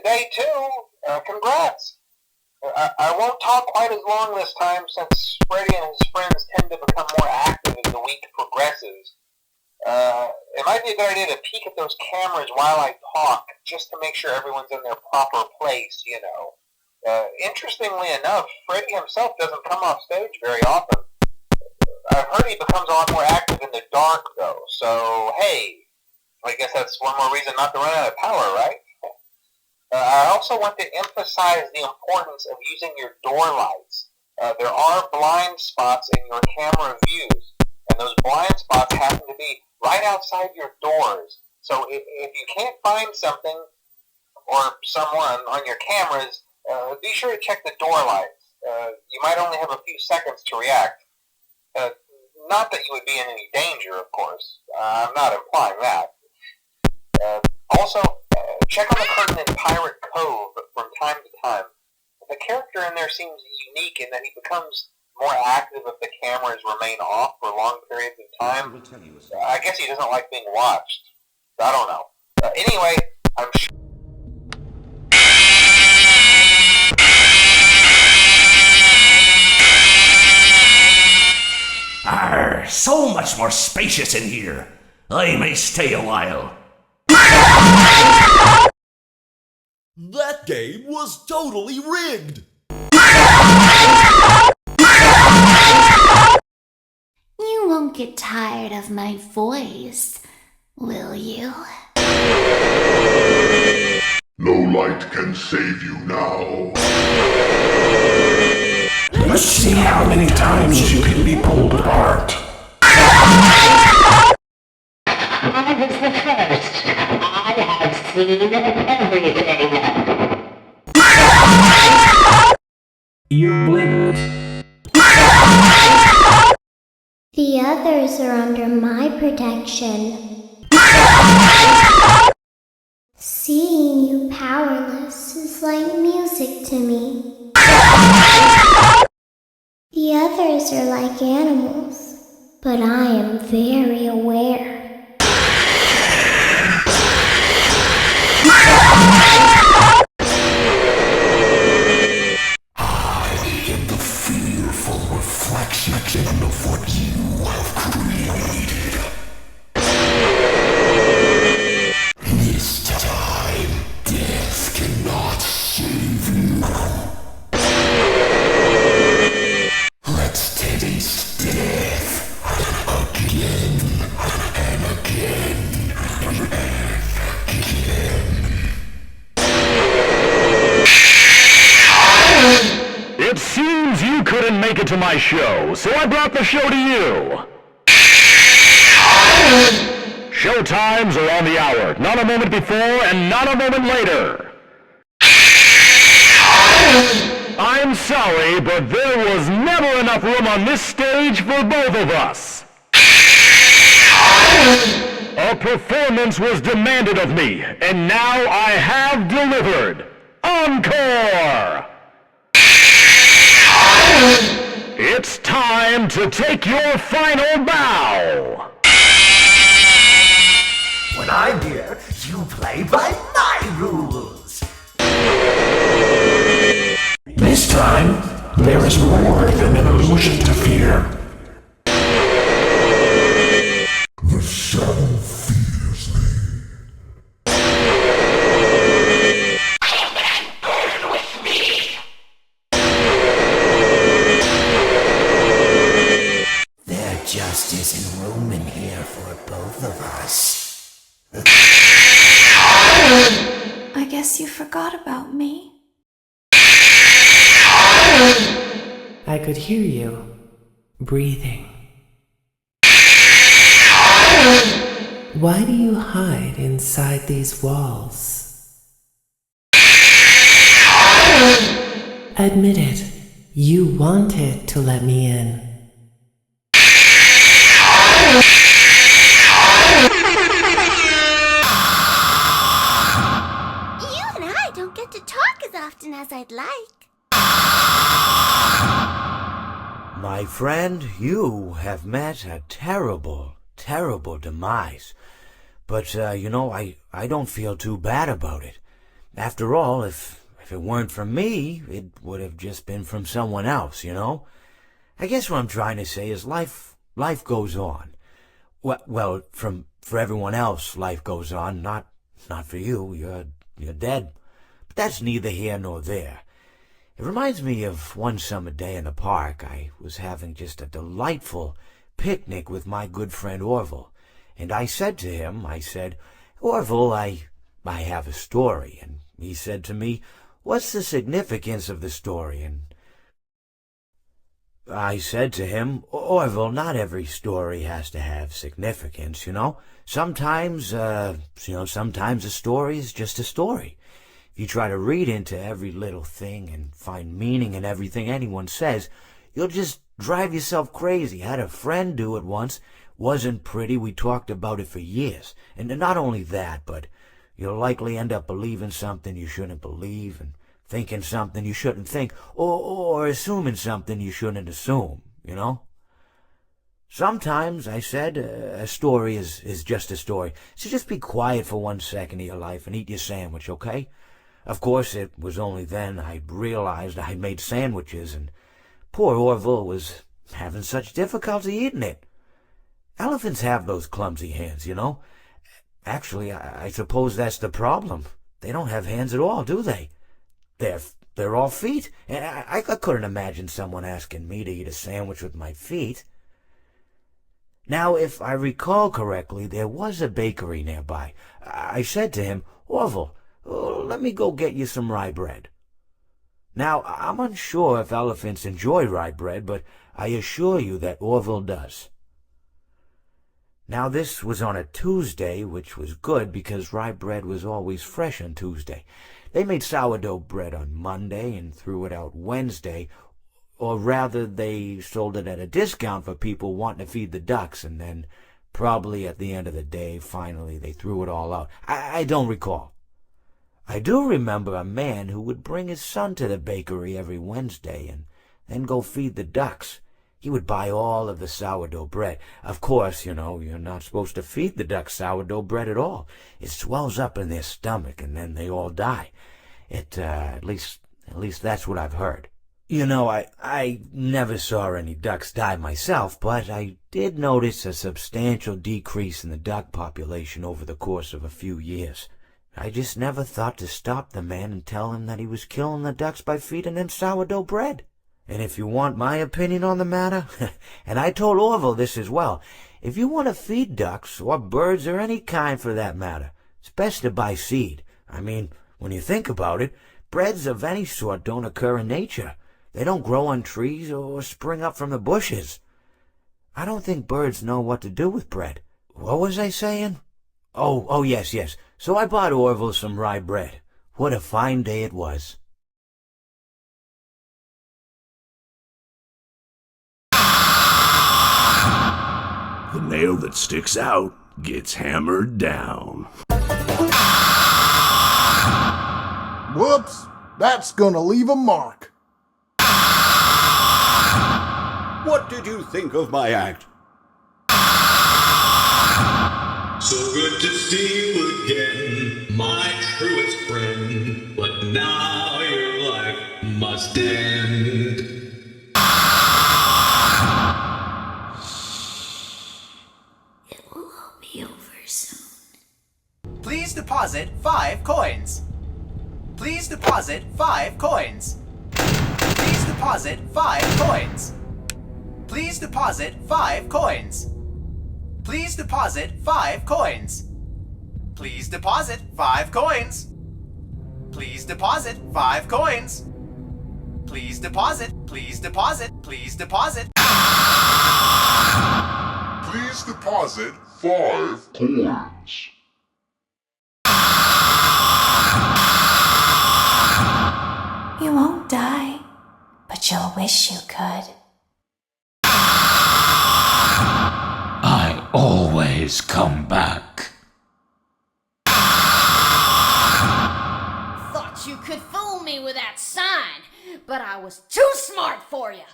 day two. Congrats. I won't talk quite as long this time since Freddy and his friends tend to become more active as the week progresses. It might be a good idea to peek at those cameras while I talk, just to make sure everyone's in their proper place, you know. Interestingly enough, Freddy himself doesn't come off stage very often. I've heard he becomes a lot more active in the dark, though, so hey, I guess that's one more reason not to run out of power, right? I also want to emphasize the importance of using your door lights. There are blind spots in your camera views, and those blind spots happen to be right outside your doors. So if you can't find something or someone on your cameras, be sure to check the door lights. You might only have a few seconds to react. Not that you would be in any danger, of course. I'm not implying that. Also, check on the curtain in Pirate Cove from time to time. The character in there seems unique in that he becomes more active if the cameras remain off for long periods of time. I guess he doesn't like being watched. I don't know. Anyway, I'm sure... Arr, so much more spacious in here. I may stay a while. That game was totally rigged! You won't get tired of my voice, will you? No light can save you now. Let's see how many times you can be pulled apart. I was the first. I have seen everything. You blinked. The others are under my protection. Seeing you powerless is like music to me. The others are like animals, but I am very aware. Reflection of what you have created. This time, death cannot save you. Let's taste death again and again and again. It seems you couldn't make it to my show, so I brought the show to you. Show times are on the hour, not a moment before and not a moment later. I'm sorry, but there was never enough room on this stage for both of us. A performance was demanded of me, and now I have delivered. Encore! It's time to take your final bow! When I'm here, you play by my rules! This time, there is more than an illusion to fear. The shadow fears me. Burn with me! There just isn't room in here for both of us. I guess you forgot about me. I could hear you breathing. Why do you hide inside these walls? Admit it, you wanted to let me in. You and I don't get to talk as often as I'd like. My friend, you have met a terrible, terrible demise. But, I don't feel too bad about it. After all, if it weren't from me, it would have just been from someone else, you know? I guess what I'm trying to say is life goes on. Well, for everyone else, life goes on, not for you. You're dead. But that's neither here nor there. It reminds me of one summer day in the park. I was having just a delightful picnic with my good friend Orville. And I said to him, Orville, I have a story. And he said to me, what's the significance of the story? And I said to him, Orville, not every story has to have significance, you know. Sometimes a story is just a story. If you try to read into every little thing and find meaning in everything anyone says, you'll just drive yourself crazy. I had a friend do it once. Wasn't pretty. We talked about it for years. And not only that, but you'll likely end up believing something you shouldn't believe, and thinking something you shouldn't think, or assuming something you shouldn't assume, you know? Sometimes, I said, a story is just a story. So just be quiet for 1 second of your life and eat your sandwich, okay? Of course, it was only then I realized I'd made sandwiches, and poor Orville was having such difficulty eating it. Elephants have those clumsy hands, you know? Actually, I suppose that's the problem. They don't have hands at all, do they? They're all feet, and I couldn't imagine someone asking me to eat a sandwich with my feet. Now, if I recall correctly, there was a bakery nearby. I said to him, Orville, let me go get you some rye bread. Now, I'm unsure if elephants enjoy rye bread, but I assure you that Orville does. Now, this was on a Tuesday, which was good because rye bread was always fresh on Tuesday. They made sourdough bread on Monday and threw it out Wednesday, or rather they sold it at a discount for people wanting to feed the ducks, and then probably at the end of the day, finally, they threw it all out. I don't recall. I do remember a man who would bring his son to the bakery every Wednesday and then go feed the ducks. He would buy all of the sourdough bread. Of course, you know, you're not supposed to feed the ducks sourdough bread at all. It swells up in their stomach, and then they all die. At least that's what I've heard. You know, I never saw any ducks die myself, but I did notice a substantial decrease in the duck population over the course of a few years. I just never thought to stop the man and tell him that he was killing the ducks by feeding them sourdough bread. And if you want my opinion on the matter, and I told Orville this as well, if you want to feed ducks, or birds, or any kind for that matter, it's best to buy seed. I mean, when you think about it, breads of any sort don't occur in nature. They don't grow on trees or spring up from the bushes. I don't think birds know what to do with bread. What was I saying? Oh, yes. So I bought Orville some rye bread. What a fine day it was. The nail that sticks out gets hammered down. Whoops, that's gonna leave a mark. What did you think of my act? So good to see you again, my truest friend. But now your life must end. It will all be over soon. Please deposit 5 coins. Please deposit 5 coins. Please deposit 5 coins. Please deposit 5 coins. Please deposit 5 coins. Please deposit 5 coins. Please deposit 5 coins. Please deposit. Please deposit. Please deposit. Please deposit 5 coins. You won't die, but you'll wish you could. I always come back. Thought you could fool me with that sign, but I was too smart for you.